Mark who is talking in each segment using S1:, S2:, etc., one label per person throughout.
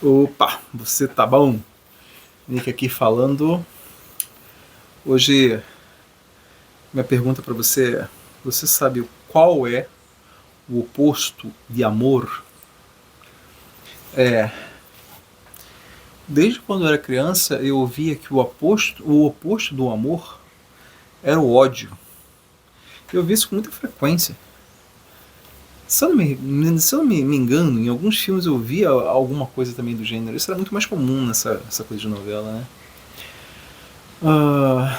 S1: Opa, você tá bom? Nick aqui falando. Hoje, minha pergunta para você é: você sabe qual é o oposto de amor? É, desde quando eu era criança, eu ouvia que o oposto do amor era o ódio. Eu ouvi isso com muita frequência. Se eu não me engano, em alguns filmes eu via alguma coisa também do gênero. Isso era muito mais comum nessa coisa de novela, né?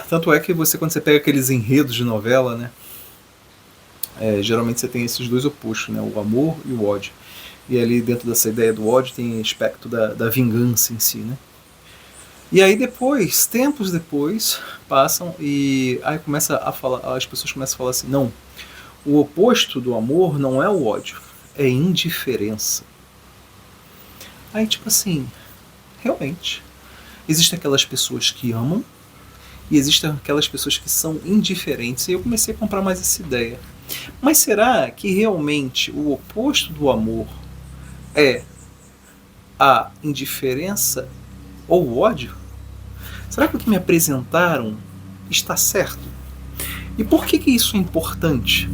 S1: Tanto é que quando você pega aqueles enredos de novela, né? Geralmente você tem esses dois opostos, né? O amor e o ódio. E ali dentro dessa ideia do ódio tem aspecto da vingança em si, né? E aí depois, tempos depois, passam e aí começa a falar, as pessoas começam a falar assim, não, o oposto do amor não é o ódio, é indiferença. Aí tipo assim, realmente, existem aquelas pessoas que amam e existem aquelas pessoas que são indiferentes. E eu comecei a comprar mais essa ideia. Mas será que realmente o oposto do amor é a indiferença ou o ódio? Será que o que me apresentaram está certo? E por que isso é importante?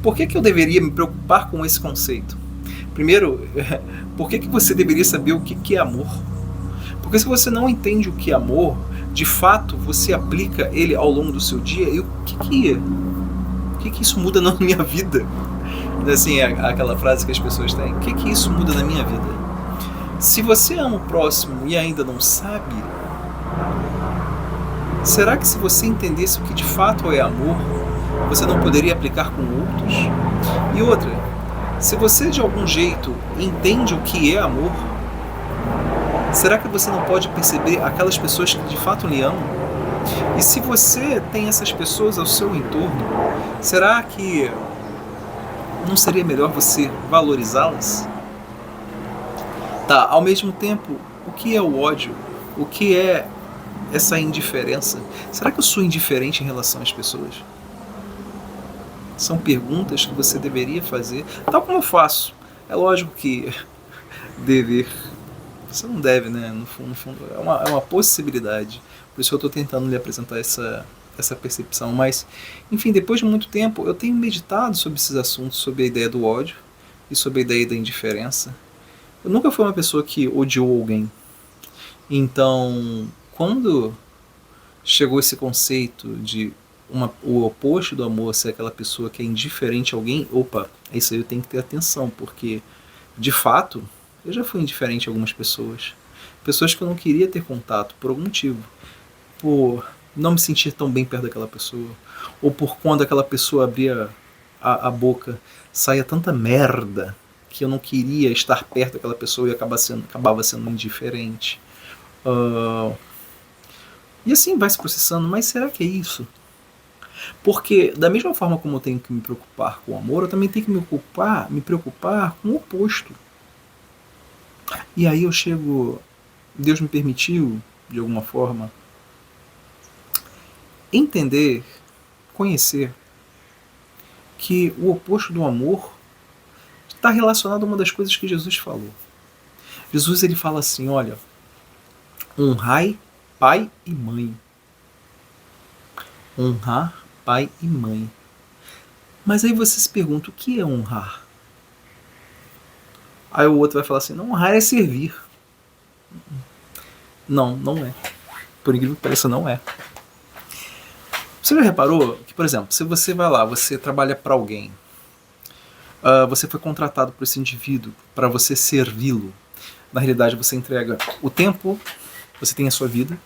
S1: Por que eu deveria me preocupar com esse conceito? Primeiro, por que você deveria saber o que é amor? Porque se você não entende o que é amor, de fato você aplica ele ao longo do seu dia, e o que isso muda na minha vida? Assim, aquela frase que as pessoas têm, o que isso muda na minha vida? Se você ama o próximo e ainda não sabe, será que se você entendesse o que de fato é amor, você não poderia aplicar com outros? E outra, se você de algum jeito entende o que é amor, será que você não pode perceber aquelas pessoas que de fato lhe amam? E se você tem essas pessoas ao seu entorno, será que não seria melhor você valorizá-las? Tá, ao mesmo tempo, o que é o ódio? O que é essa indiferença? Será que eu sou indiferente em relação às pessoas? São perguntas que você deveria fazer, tal como eu faço. É lógico que dever, você não deve, né? No fundo é uma possibilidade. Por isso que eu estou tentando lhe apresentar essa percepção. Mas, enfim, depois de muito tempo, eu tenho meditado sobre esses assuntos, sobre a ideia do ódio e sobre a ideia da indiferença. Eu nunca fui uma pessoa que odiou alguém. Então, quando chegou esse conceito de o oposto do amor ser aquela pessoa que é indiferente a alguém, opa, isso aí eu tenho que ter atenção, porque, de fato, eu já fui indiferente a algumas pessoas. Pessoas que eu não queria ter contato por algum motivo. Por não me sentir tão bem perto daquela pessoa. Ou por quando aquela pessoa abria a boca, saía tanta merda que eu não queria estar perto daquela pessoa e acabava sendo indiferente. E assim vai se processando, mas será que é isso? Porque da mesma forma como eu tenho que me preocupar com o amor, eu também tenho que me preocupar com o oposto. E aí eu chego, Deus me permitiu, de alguma forma, entender, conhecer que o oposto do amor está relacionado a uma das coisas que Jesus falou. Jesus ele fala assim, olha, honrai pai e mãe. Honrar pai e mãe. Mas aí você se pergunta, o que é honrar? Aí o outro vai falar assim, não, honrar é servir. Não, não é. Por incrível que pareça, não é. Você já reparou que, por exemplo, se você vai lá, você trabalha para alguém, você foi contratado por esse indivíduo para você servi-lo. Na realidade, você entrega o tempo, você tem a sua vida,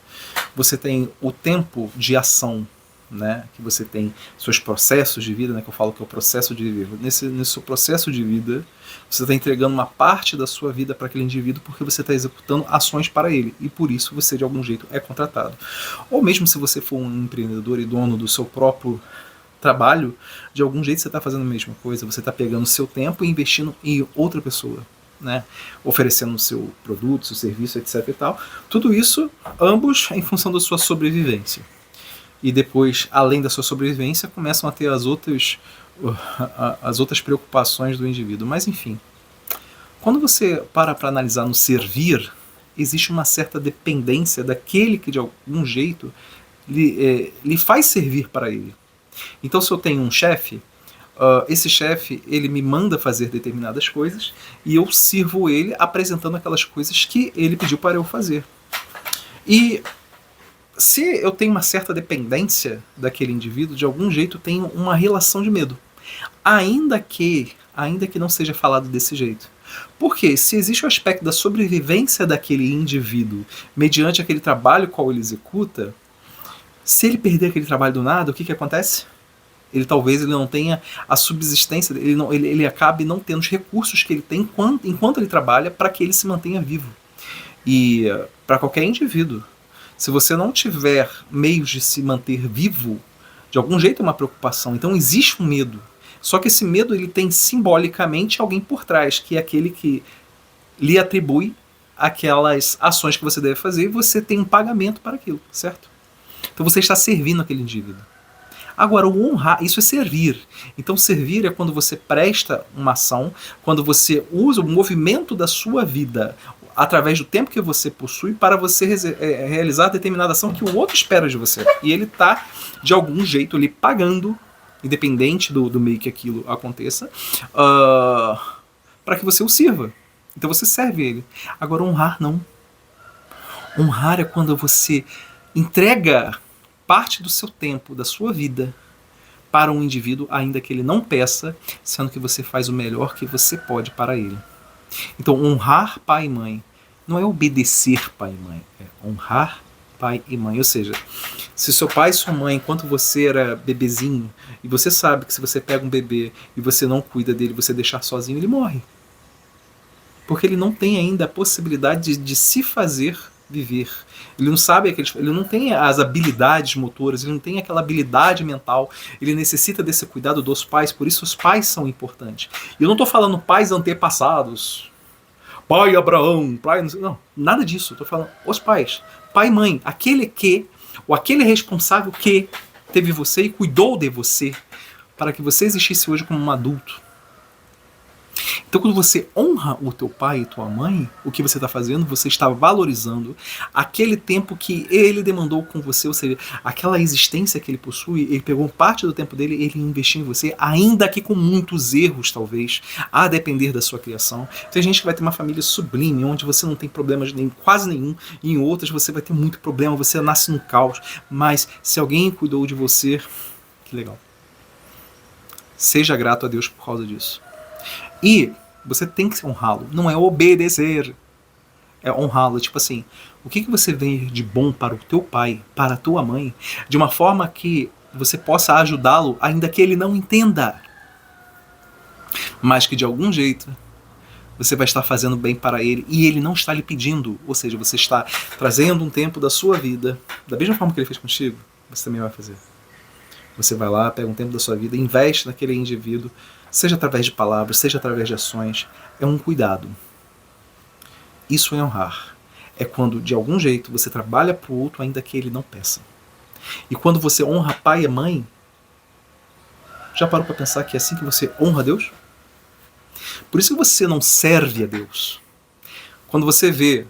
S1: você tem o tempo de ação, né, que você tem seus processos de vida, né, que eu falo que é o processo de viver. Nesse seu processo de vida, você está entregando uma parte da sua vida para aquele indivíduo porque você está executando ações para ele e por isso você de algum jeito é contratado. Ou mesmo se você for um empreendedor e dono do seu próprio trabalho, de algum jeito você está fazendo a mesma coisa, você está pegando o seu tempo e investindo em outra pessoa, né? Oferecendo o seu produto, seu serviço, etc e tal. Tudo isso, ambos em função da sua sobrevivência. E depois, além da sua sobrevivência, começam a ter as outras preocupações do indivíduo. Mas enfim, Quando você para analisar no servir, existe uma certa dependência daquele que de algum jeito lhe faz servir para ele. Então, se eu tenho um chefe, esse chefe ele me manda fazer determinadas coisas e eu sirvo ele apresentando aquelas coisas que ele pediu para eu fazer. E se eu tenho uma certa dependência daquele indivíduo, de algum jeito eu tenho uma relação de medo. Ainda que não seja falado desse jeito. Porque se existe o aspecto da sobrevivência daquele indivíduo mediante aquele trabalho qual ele executa, se ele perder aquele trabalho do nada, o que acontece? Talvez ele não tenha a subsistência, ele acabe não tendo os recursos que ele tem enquanto ele trabalha para que ele se mantenha vivo. E para qualquer indivíduo, se você não tiver meios de se manter vivo, de algum jeito é uma preocupação. Então existe um medo. Só que esse medo ele tem simbolicamente alguém por trás, que é aquele que lhe atribui aquelas ações que você deve fazer e você tem um pagamento para aquilo, certo? Então você está servindo aquele indivíduo. Agora, o honrar, isso é servir. Então servir é quando você presta uma ação, quando você usa o movimento da sua vida através do tempo que você possui para você realizar determinada ação que o outro espera de você. E ele está, de algum jeito, lhe pagando, independente do meio que aquilo aconteça, para que você o sirva. Então você serve ele. Agora, honrar não. Honrar é quando você entrega parte do seu tempo, da sua vida, para um indivíduo, ainda que ele não peça, sendo que você faz o melhor que você pode para ele. Então, honrar pai e mãe não é obedecer pai e mãe, é honrar pai e mãe. Ou seja, se seu pai e sua mãe, enquanto você era bebezinho, e você sabe que se você pega um bebê e você não cuida dele, você deixar sozinho, ele morre. Porque ele não tem ainda a possibilidade de se fazer viver. Ele não sabe, ele não tem as habilidades motoras, ele não tem aquela habilidade mental, ele necessita desse cuidado dos pais, por isso os pais são importantes. E eu não estou falando pais antepassados, pai Abraão, pai... Não, nada disso, estou falando os pais, pai e mãe, aquele responsável que teve você e cuidou de você, para que você existisse hoje como um adulto. Então, quando você honra o teu pai e tua mãe, o que você está fazendo? Você está valorizando aquele tempo que ele demandou com você, ou seja, aquela existência que ele possui, ele pegou parte do tempo dele, ele investiu em você, ainda que com muitos erros, talvez, a depender da sua criação. Tem gente que vai ter uma família sublime, onde você não tem problemas quase nenhum, e em outras você vai ter muito problema, você nasce no caos, mas se alguém cuidou de você, que legal. Seja grato a Deus por causa disso. E você tem que honrá-lo. Não é obedecer. É honrá-lo. Tipo assim, o que você vê de bom para o teu pai, para a tua mãe, de uma forma que você possa ajudá-lo, ainda que ele não entenda. Mas que de algum jeito você vai estar fazendo bem para ele e ele não está lhe pedindo. Ou seja, você está trazendo um tempo da sua vida, da mesma forma que ele fez contigo, você também vai fazer. Você vai lá, pega um tempo da sua vida, investe naquele indivíduo, seja através de palavras, seja através de ações. É um cuidado. Isso é honrar. É quando, de algum jeito, você trabalha para o outro, ainda que ele não peça. E quando você honra pai e mãe, já parou para pensar que é assim que você honra a Deus? Por isso que você não serve a Deus. Quando você vê,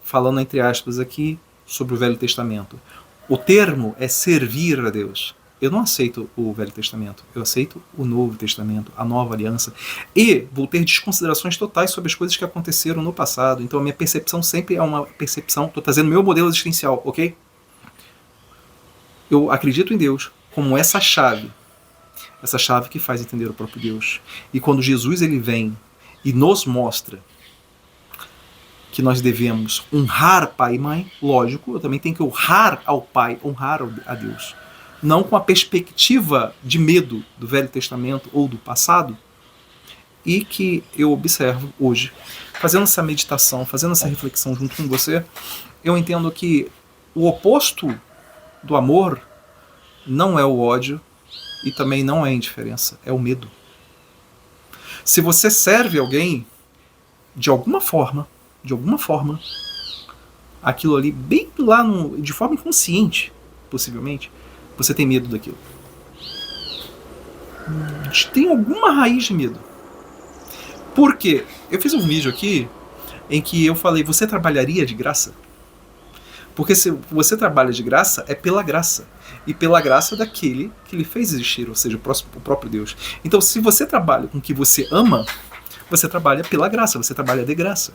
S1: falando entre aspas aqui, sobre o Velho Testamento, o termo é servir a Deus. Eu não aceito o Velho Testamento, eu aceito o Novo Testamento, a Nova Aliança, e vou ter desconsiderações totais sobre as coisas que aconteceram no passado. Então a minha percepção sempre é uma percepção, estou trazendo meu modelo existencial, ok? Eu acredito em Deus como essa chave que faz entender o próprio Deus. E quando Jesus ele vem e nos mostra que nós devemos honrar pai e mãe, lógico, eu também tenho que honrar ao pai, honrar a Deus. Não com a perspectiva de medo do Velho Testamento ou do passado, e que eu observo hoje, fazendo essa meditação, fazendo essa reflexão junto com você, eu entendo que o oposto do amor não é o ódio e também não é a indiferença, é o medo. Se você serve alguém, de alguma forma, aquilo ali, bem lá, de forma inconsciente, possivelmente, você tem medo daquilo. Tem alguma raiz de medo. Por quê? Eu fiz um vídeo aqui em que eu falei, você trabalharia de graça? Porque se você trabalha de graça, é pela graça. E pela graça daquele que lhe fez existir, ou seja, o próprio Deus. Então, se você trabalha com o que você ama, você trabalha pela graça, você trabalha de graça.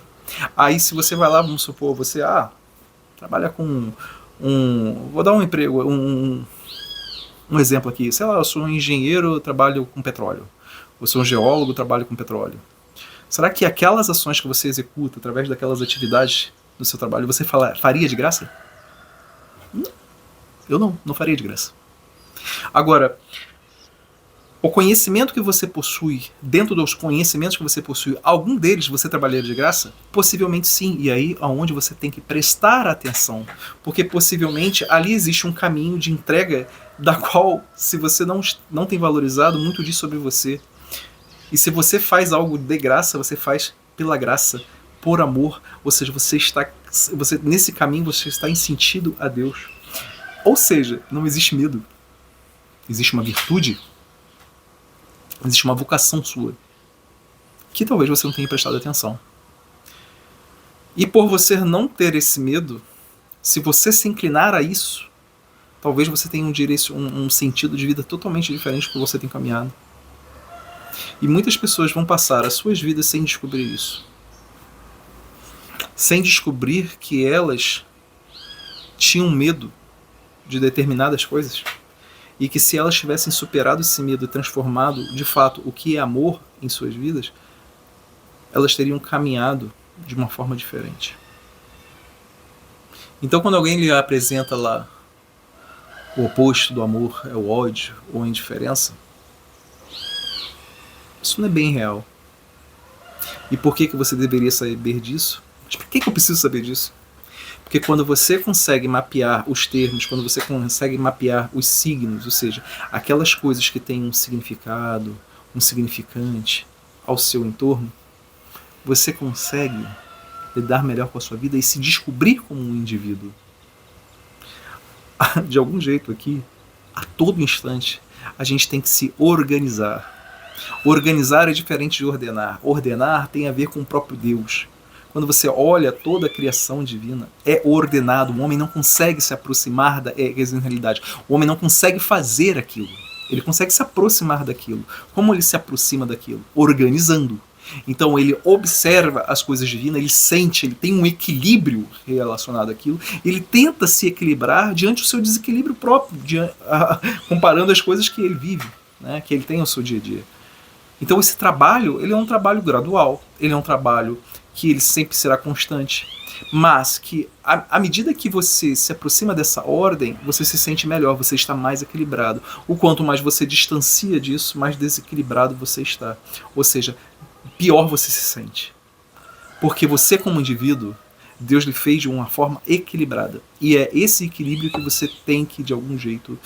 S1: Aí, se você vai lá, vamos supor, você trabalha com vou dar um emprego, um exemplo aqui. Sei lá, eu sou um engenheiro, trabalho com petróleo. Eu sou um geólogo, trabalho com petróleo. Será que aquelas ações que você executa através daquelas atividades do seu trabalho, você faria de graça? Eu não faria de graça. Agora, o conhecimento que você possui, dentro dos conhecimentos que você possui, algum deles você trabalharia de graça? Possivelmente sim, e aí é onde você tem que prestar atenção, porque possivelmente ali existe um caminho de entrega da qual, se você não tem valorizado, muito diz sobre você. E se você faz algo de graça, você faz pela graça, por amor, ou seja, nesse caminho você está em sentido a Deus. Ou seja, não existe medo. Existe uma virtude, existe uma vocação sua, que talvez você não tenha prestado atenção. E por você não ter esse medo, se você se inclinar a isso, talvez você tenha um sentido de vida totalmente diferente do que você tem caminhado. E muitas pessoas vão passar as suas vidas sem descobrir isso. Sem descobrir que elas tinham medo de determinadas coisas. E que se elas tivessem superado esse medo e transformado, de fato, o que é amor em suas vidas, elas teriam caminhado de uma forma diferente. Então, quando alguém lhe apresenta lá o oposto do amor, é o ódio ou a indiferença, isso não é bem real. E por que você deveria saber disso? Mas por que eu preciso saber disso? Porque quando você consegue mapear os termos, quando você consegue mapear os signos, ou seja, aquelas coisas que têm um significado, um significante ao seu entorno, você consegue lidar melhor com a sua vida e se descobrir como um indivíduo. De algum jeito aqui, a todo instante, a gente tem que se organizar. Organizar é diferente de ordenar. Ordenar tem a ver com o próprio Deus. Quando você olha toda a criação divina, é ordenado. O homem não consegue se aproximar da realidade. O homem não consegue fazer aquilo. Ele consegue se aproximar daquilo. Como ele se aproxima daquilo? Organizando. Então ele observa as coisas divinas, ele sente, ele tem um equilíbrio relacionado àquilo, ele tenta se equilibrar diante do seu desequilíbrio próprio, comparando as coisas que ele vive, né, que ele tem no seu dia a dia. Então esse trabalho, ele é um trabalho gradual, ele é um trabalho que ele sempre será constante, mas que à medida que você se aproxima dessa ordem, você se sente melhor, você está mais equilibrado. O quanto mais você distancia disso, mais desequilibrado você está. Ou seja, pior você se sente. Porque você, como indivíduo, Deus lhe fez de uma forma equilibrada. E é esse equilíbrio que você tem que, de algum jeito...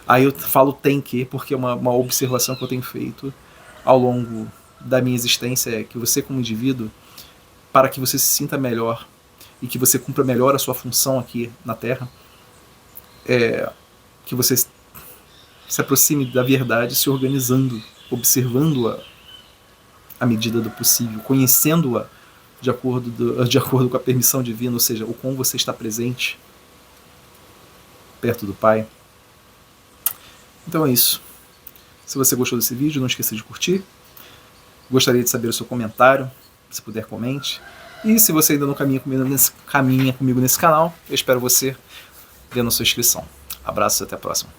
S1: Aí eu falo tem que, porque é uma observação que eu tenho feito ao longo da minha existência, é que você, como indivíduo, para que você se sinta melhor e que você cumpra melhor a sua função aqui na Terra, que você se aproxime da verdade se organizando, observando-a à medida do possível, conhecendo-a de acordo com a permissão divina, ou seja, o quão você está presente perto do Pai. Então é isso. Se você gostou desse vídeo, não esqueça de curtir. Gostaria de saber o seu comentário. Se puder, comente. E se você ainda não caminha comigo nesse canal, eu espero você vendo a sua inscrição. Abraços e até a próxima.